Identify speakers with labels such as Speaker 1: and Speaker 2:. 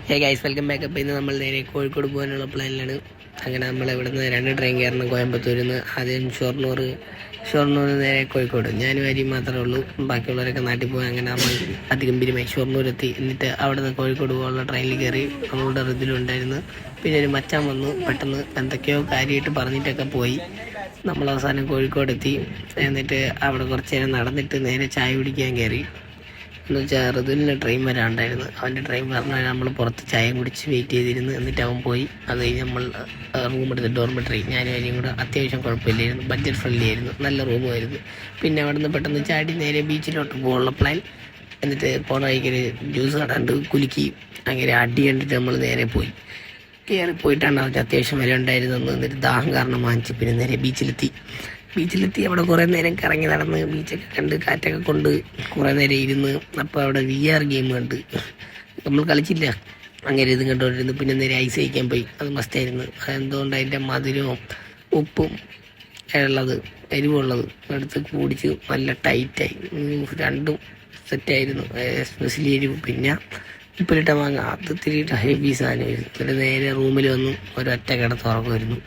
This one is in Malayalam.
Speaker 1: Guys welcome back. അപ്പോൾ ഇന്ന് നമ്മൾ നേരെ കോഴിക്കോട് പോകാനുള്ള പ്ലാനിലാണ്. അങ്ങനെ നമ്മൾ ഇവിടുന്ന് 2 ട്രെയിൻ കയറണം. കോയമ്പത്തൂരിൽ നിന്ന് ആദ്യം ഷൊർണൂർ നേരെ കോഴിക്കോട്. ഞാനും അരിയും മാത്രമേ ഉള്ളൂ, ബാക്കിയുള്ളവരൊക്കെ നാട്ടിൽ പോയി. അങ്ങനെ നമ്മൾ അതിഗംഭീരമായി ഷൊർണൂരെത്തി. എന്നിട്ട് അവിടെ നിന്ന് കോഴിക്കോട് പോകാനുള്ള ട്രെയിനിൽ കയറി. നമ്മളുടെ ഇതിലുണ്ടായിരുന്നു. പിന്നെ ഒരു മച്ചാൻ വന്നു, പെട്ടെന്ന് എന്തൊക്കെയോ കാര്യമായിട്ട് പറഞ്ഞിട്ടൊക്കെ പോയി. നമ്മൾ അവസാനം കോഴിക്കോടെത്തി. എന്നിട്ട് അവിടെ കുറച്ച് നേരം നടന്നിട്ട് നേരെ ചായ കുടിക്കാൻ കയറി. എന്ന് വെച്ചാൽ ഋതുവിന് ട്രെയിൻ വരാണ്ടായിരുന്നു. അവൻ്റെ ട്രെയിൻ പറഞ്ഞാൽ നമ്മൾ പുറത്ത് ചായ കുടിച്ച് വെയിറ്റ് ചെയ്തിരുന്നു. എന്നിട്ട് അവൻ പോയി. അത് കഴിഞ്ഞ് നമ്മൾ റൂം എടുത്ത് ഡോർമെട്രി ഞാനും അതിനും കൂടെ അത്യാവശ്യം കുഴപ്പമില്ലായിരുന്നു, ബഡ്ജറ്റ് ഫ്രണ്ട്ലി ആയിരുന്നു, നല്ല റൂമുമായിരുന്നു. പിന്നെ അവിടെ നിന്ന് പെട്ടെന്ന് ചാടി നേരെ ബീച്ചിലോട്ട് പോകാനുള്ള പ്ലാൻ. എന്നിട്ട് പോണ വഴിക്കൊരു ജ്യൂസ് കടണ്ട് കുലുക്കി അങ്ങനെ അടി കണ്ടിട്ട് നമ്മൾ നേരെ പോയി. കയറി പോയിട്ടാണ് അവർക്ക് അത്യാവശ്യം വില ഉണ്ടായിരുന്നെന്ന്. എന്നിട്ട് ദാഹം കാരണം വാങ്ങിച്ച് പിന്നെ നേരെ ബീച്ചിലെത്തി അവിടെ കുറേ നേരം കറങ്ങി നടന്ന് ബീച്ചൊക്കെ കണ്ട് കാറ്റൊക്കെ കൊണ്ട് കുറേ നേരം ഇരുന്ന്. അപ്പോൾ അവിടെ VR ഗെയിം കണ്ട് നമ്മൾ കളിച്ചില്ല, അങ്ങനെ ഇതും കണ്ടുകൊണ്ടിരുന്നു. പിന്നെ നേരെ ഐസ് കഴിക്കാൻ പോയി. അത് മസ്റ്റായിരുന്നു. അതെന്തുകൊണ്ട് അതിൻ്റെ മധുരവും ഉപ്പും എരിവുള്ളത് എടുത്ത് കുടിച്ച് നല്ല ടൈറ്റായി. രണ്ടും സെറ്റായിരുന്നു. എസ്പെഷ്യലി എരിവ്, പിന്നെ ഉപ്പിലിട്ട മാങ്ങ അത് ഇത്തിരി ഹെവി സാധനമായിരുന്നു. എന്നിട്ട് നേരെ റൂമിൽ വന്നു ഒരൊറ്റ കിടത്ത് ഉറങ്ങുമായിരുന്നു.